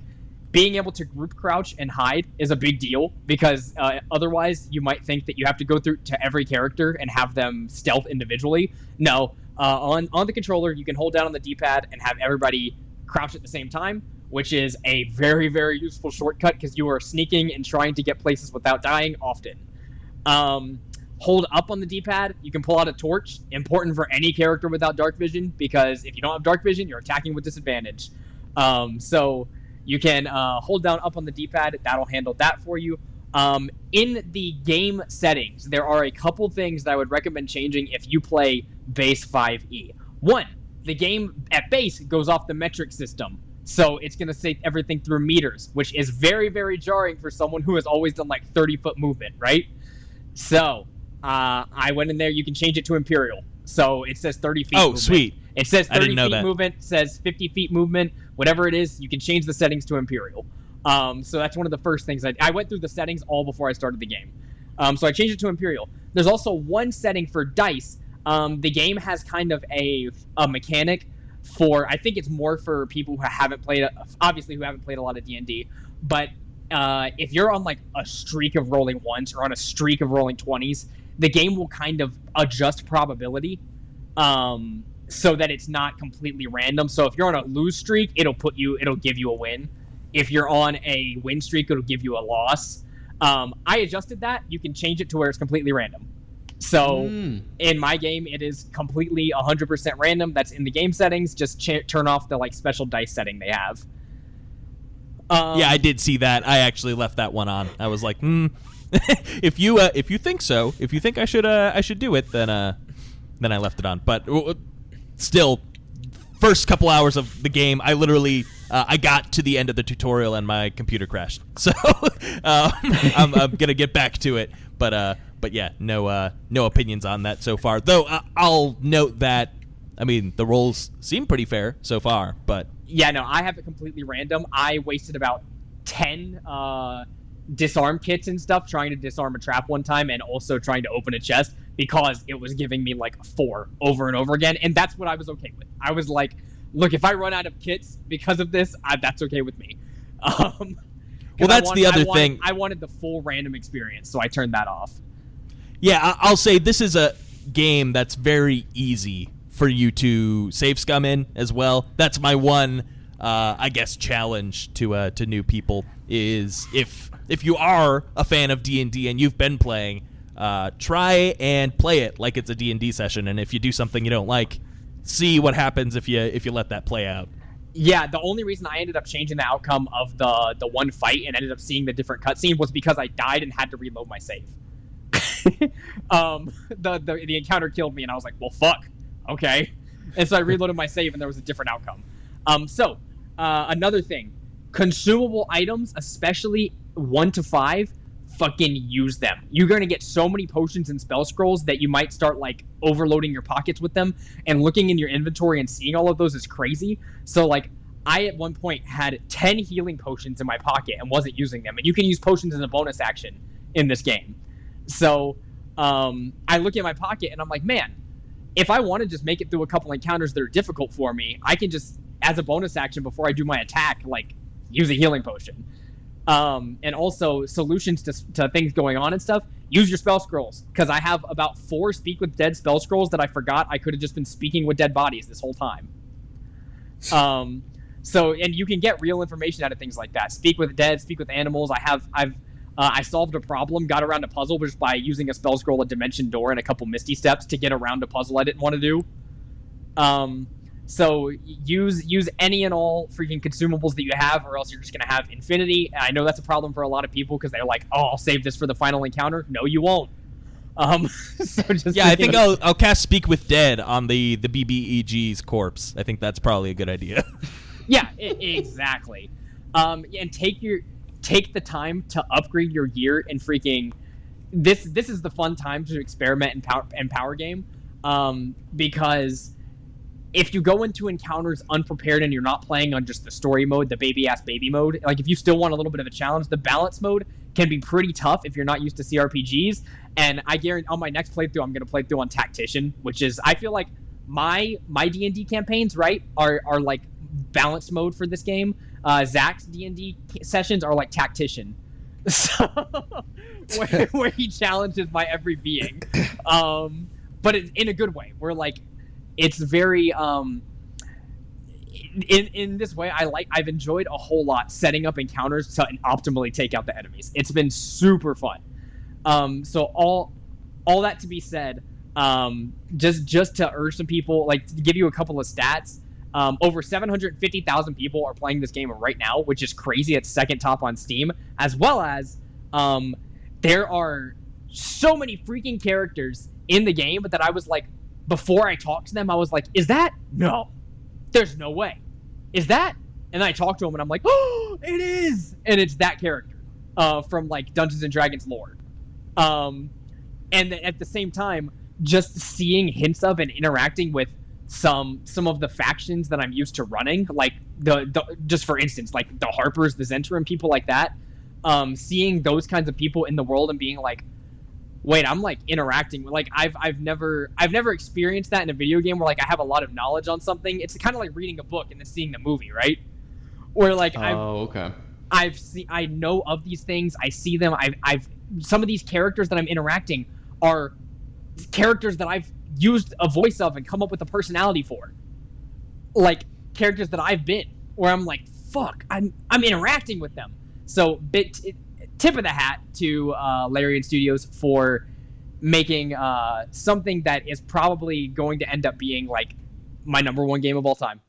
being able to group crouch and hide is a big deal because otherwise you might think that you have to go through to every character and have them stealth individually. No, on the controller, you can hold down on the D-pad and have everybody crouch at the same time, which is a very, very useful shortcut because you are sneaking and trying to get places without dying often. Hold up on the D-pad, you can pull out a torch, important for any character without dark vision, because if you don't have dark vision, you're attacking with disadvantage. So you can hold down up on the D-pad, that'll handle that for you. In the game settings, there are a couple things that I would recommend changing if you play base 5e. One, the game at base goes off the metric system. So it's going to say everything through meters, which is very, very jarring for someone who has always done like 30-foot movement, right? So I went in there. You can change it to imperial. So it says 30 feet movement. Sweet. It says 30 feet that. Movement, says 50 feet movement, whatever it is, you can change the settings to imperial. So that's one of the first things. I went through the settings all before I started the game. So I changed it to imperial. There's also one setting for dice. The game has kind of a mechanic for, I think it's more for people who haven't played a lot of D&D, but if you're on like a streak of rolling ones or on a streak of rolling 20s, the game will kind of adjust probability so that it's not completely random. So if you're on a lose streak, it'll give you a win. If you're on a win streak, it'll give you a loss. I adjusted that. You can change it to where it's completely random. So in my game, it is completely 100% random. That's in the game settings. Just turn off the like special dice setting they have. Yeah, I did see that. I actually left that one on. I was like, if you think so, if you think I should do it, then I left it on. But still, first couple hours of the game, I literally I got to the end of the tutorial and my computer crashed. So I'm gonna get back to it. But yeah, no opinions on that so far. Though I'll note that, I mean, the rolls seem pretty fair so far. But yeah, no, I have it completely random. I wasted about 10 disarm kits and stuff trying to disarm a trap one time and also trying to open a chest because it was giving me like 4 over and over again. And that's what I was okay with. I was like, look, if I run out of kits because of this, that's okay with me. Well, that's the other thing. I wanted the full random experience, so I turned that off. Yeah, I'll say this is a game that's very easy for you to save scum in as well. That's my one, I guess, challenge to new people is if you are a fan of D&D and you've been playing, try and play it like it's a D&D session. And if you do something you don't like, see what happens if you let that play out. Yeah, the only reason I ended up changing the outcome of the one fight and ended up seeing the different cutscene was because I died and had to reload my save. The encounter killed me and I was like, well, fuck. Okay. And so I reloaded my save and there was a different outcome. Another thing, consumable items, especially 1 to 5, fucking use them. You're going to get so many potions and spell scrolls that you might start like overloading your pockets with them, and looking in your inventory and seeing all of those is crazy. So like I at one point had 10 healing potions in my pocket and wasn't using them. And you can use potions as a bonus action in this game. So I look at my pocket and I'm like, man, if I want to just make it through a couple encounters that are difficult for me, I can just, as a bonus action before I do my attack, like use a healing potion. And also solutions to things going on and stuff, use your spell scrolls. Because I have about 4 Speak with Dead spell scrolls that I forgot I could have just been speaking with dead bodies this whole time. And you can get real information out of things like that. Speak with dead, speak with animals. I solved a problem, got around a puzzle just by using a spell scroll, a dimension door, and a couple misty steps to get around a puzzle I didn't want to do. So use any and all freaking consumables that you have, or else you're just gonna have infinity. And I know that's a problem for a lot of people because they're like, "Oh, I'll save this for the final encounter." No, you won't. So just I think I'll cast Speak with Dead on the BBEG's corpse. I think that's probably a good idea. Yeah, exactly. And take the time to upgrade your gear and freaking. This is the fun time to experiment in power game, because if you go into encounters unprepared and you're not playing on just the story mode, the baby mode, like if you still want a little bit of a challenge, the balance mode can be pretty tough if you're not used to CRPGs. And I guarantee on my next playthrough, I'm going to play through on Tactician, which is, I feel like my D&D campaigns, right, are like balanced mode for this game. Zach's D&D sessions are like Tactician, so where he challenges my every being, but in a good way. Where like it's very in this way, I've enjoyed a whole lot setting up encounters to optimally take out the enemies. It's been super fun. So all that to be said, just to urge some people, like to give you a couple of stats. Over 750,000 people are playing this game right now, which is crazy. It's second top on Steam, as well as there are so many freaking characters in the game that I was like, before I talked to them, I was like, is that? No. There's no way. Is that? And then I talked to him and I'm like, oh, it is! And it's that character from like Dungeons and Dragons lore. And at the same time, just seeing hints of and interacting with some of the factions that I'm used to running, like the just for instance, like the Harpers, the Zentrum, people like that, seeing those kinds of people in the world and being like, wait, I'm like interacting with, like I've never experienced that in a video game where like I have a lot of knowledge on something. It's kind of like reading a book and then seeing the movie, right? Where like I know of these things, I see them, I've some of these characters that I'm interacting are characters that I've used a voice of and come up with a personality for, like characters that I've been, where I'm like, fuck, I'm interacting with them. So tip of the hat to Larian Studios for making something that is probably going to end up being like my #1 game of all time.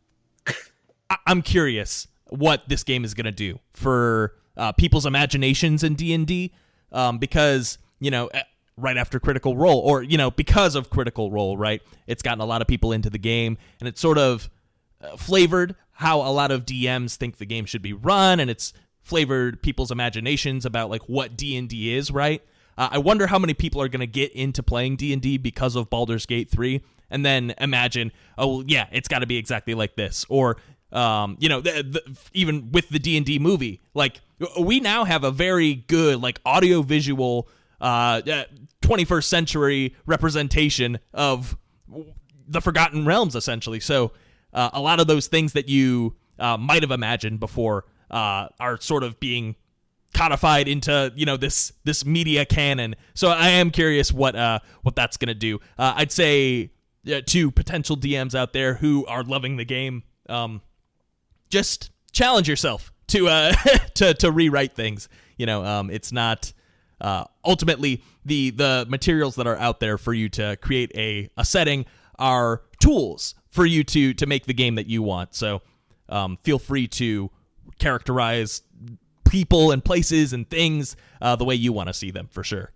I'm curious what this game is going to do for people's imaginations in D&D, because, you know, right after Critical Role, or, you know, because of Critical Role, right? It's gotten a lot of people into the game, and it's sort of flavored how a lot of DMs think the game should be run, and it's flavored people's imaginations about like what D&D is, right? I wonder how many people are going to get into playing D&D because of Baldur's Gate 3, and then imagine, oh yeah, it's got to be exactly like this, or you know, even with the D&D movie, like we now have a very good like audio visual 21st century representation of the Forgotten Realms, essentially. So a lot of those things that you might have imagined before are sort of being codified into, you know, this media canon. So I am curious what that's gonna do. I'd say to potential DMs out there who are loving the game, just challenge yourself to to rewrite things. You know, it's not ultimately the materials that are out there for you to create a setting are tools for you to make the game that you want. So feel free to characterize people and places and things the way you want to see them, for sure.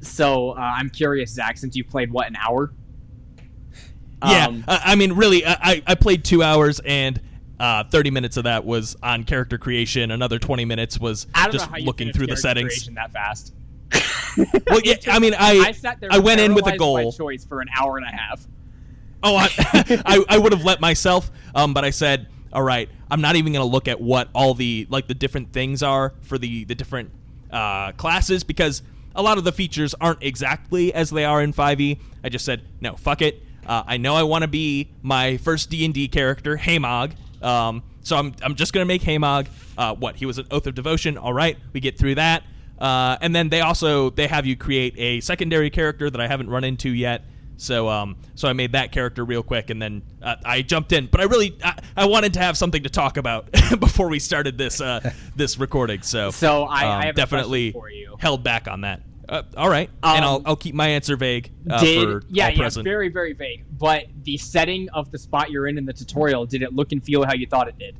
So I'm curious, Zach, since you played an hour? Yeah, I mean, really, I played 2 hours, and 30 minutes of that was on character creation. Another 20 minutes was just looking through the settings. That fast. Well, yeah, I mean, I sat there went in with a goal. My choice for an hour and a half. Oh, I would have let myself, but I said, all right, I'm not even going to look at what all the different things are for the different classes, because a lot of the features aren't exactly as they are in 5e. I just said, no, fuck it. I know I want to be my first D&D character, Haemog. So I'm just going to make Haemog. He was an Oath of Devotion. All right, we get through that. And then they have you create a secondary character that I haven't run into yet. So I made that character real quick, and then I jumped in. But I wanted to have something to talk about before we started this recording. So I have definitely a question for you. Held back on that. All right, and I'll keep my answer vague for all present. Very, very vague. But the setting of the spot you're in the tutorial, did it look and feel how you thought it did?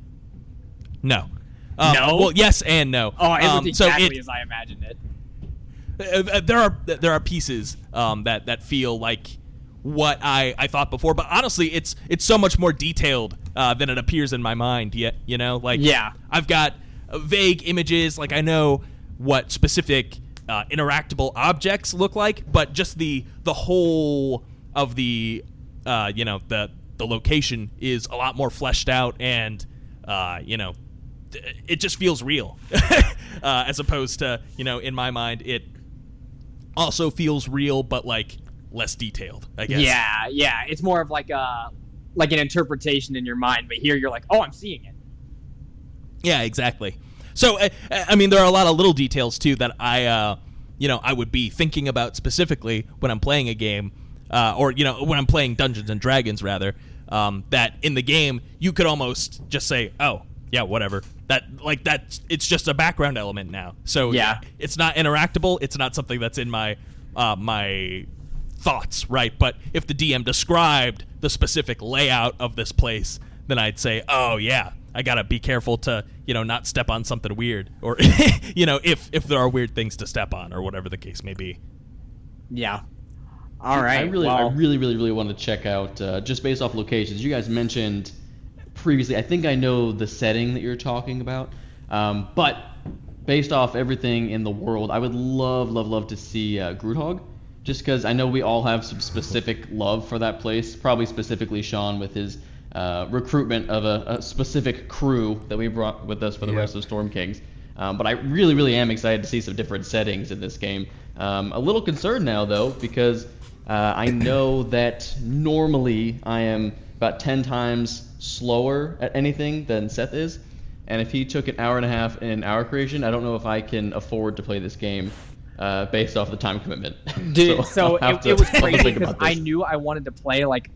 No. No? Well, yes and no. Oh, it looked exactly as I imagined it. There are pieces that feel like what I thought before, but honestly, it's so much more detailed than it appears in my mind. Yet, you know, like, yeah, I've got vague images, like I know what specific interactable objects look like, but just the whole of the the location is a lot more fleshed out, and it just feels real as opposed to, in my mind, it also feels real, but like less detailed, I guess. Yeah. It's more of like an interpretation in your mind, but here you're like, oh, I'm seeing it. Yeah, exactly. So, I mean, there are a lot of little details, too, that I would be thinking about specifically when I'm playing a game, or, when I'm playing Dungeons & Dragons, rather, that in the game, you could almost just say, oh, yeah, whatever. It's just a background element now. So, yeah. It's not interactable. It's not something that's in my thoughts, right? But if the DM described the specific layout of this place, then I'd say, oh, yeah, I gotta be careful to, not step on something weird, or, if there are weird things to step on, or whatever the case may be. Yeah. All right. I really want to check out, just based off locations. You guys mentioned previously, I think I know the setting that you're talking about, but based off everything in the world, I would love to see Groothog, just because I know we all have some specific love for that place, probably specifically Sean with his recruitment of a specific crew that we brought with us for the rest of Storm Kings. But I really am excited to see some different settings in this game. A little concerned now, though, because I know that normally I am about 10 times slower at anything than Seth is. And if he took an hour and a half in our creation, I don't know if I can afford to play this game based off the time commitment. Dude, so it was crazy because I knew I wanted to play, like,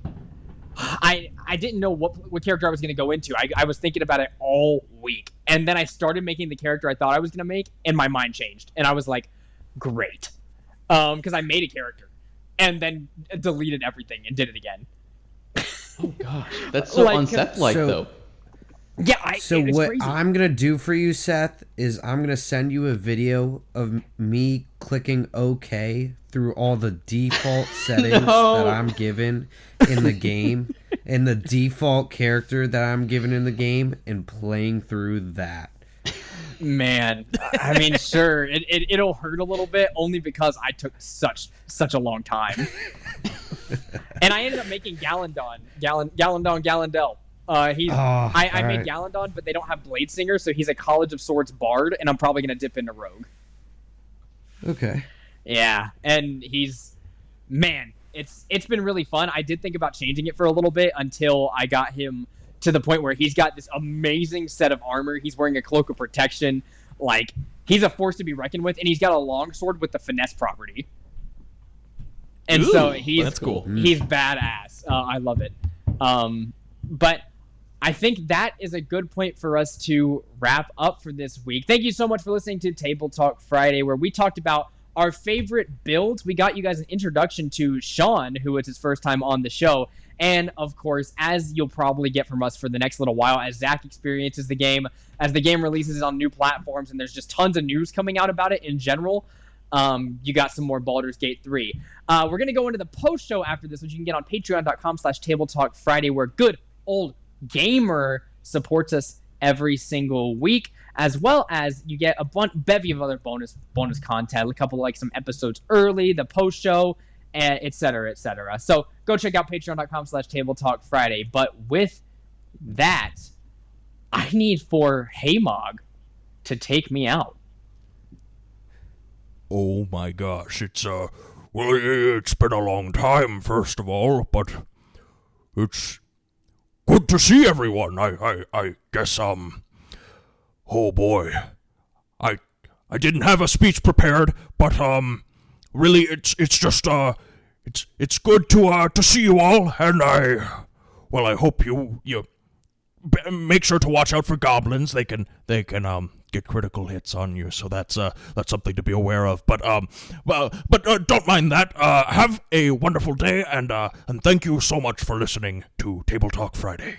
I didn't know what character I was going to go into. I was thinking about it all week. And then I started making the character I thought I was going to make, and my mind changed. And I was like, great. Because I made a character and then deleted everything and did it again. Oh, gosh. That's so unseth-like, though. Yeah, so what crazy. I'm going to do for you, Seth, is I'm going to send you a video of me clicking OK through all the default settings that I'm given in the game and the default character that I'm given in the game and playing through that. Man, I mean, sure, it'll hurt a little bit only because I took such a long time. And I ended up making Gallandon. I made Gallandon, but they don't have Blade Singer, so he's a College of Swords bard, and I'm probably going to dip into Rogue. Okay. Yeah, and it's been really fun. I did think about changing it for a little bit until I got him to the point where he's got this amazing set of armor. He's wearing a cloak of protection. Like, he's a force to be reckoned with, and he's got a longsword with the finesse property. And so that's cool. He's badass. I love it. But I think that is a good point for us to wrap up for this week. Thank you so much for listening to Table Talk Friday, where we talked about our favorite builds. We got you guys an introduction to Sean, who was his first time on the show. And, of course, as you'll probably get from us for the next little while, as Zach experiences the game, as the game releases on new platforms, and there's just tons of news coming out about it in general, you got some more Baldur's Gate 3. We're going to go into the post-show after this, which you can get on patreon.com/tabletalkfriday, where good old gamer supports us every single week, as well as you get a bevy of other bonus content, a couple like some episodes early, the post show, and et cetera. So go check out patreon.com/tabletalkfriday. But with that, I need for Haymog to take me out. Oh my gosh, it's been a long time, first of all, but it's good to see everyone. I guess, oh boy. I didn't have a speech prepared, but, really, it's just, it's good to see you all, and I hope you make sure to watch out for goblins. They can, get critical hits on you, so that's something to be aware of. But don't mind that. Have a wonderful day, and thank you so much for listening to Table Talk Friday.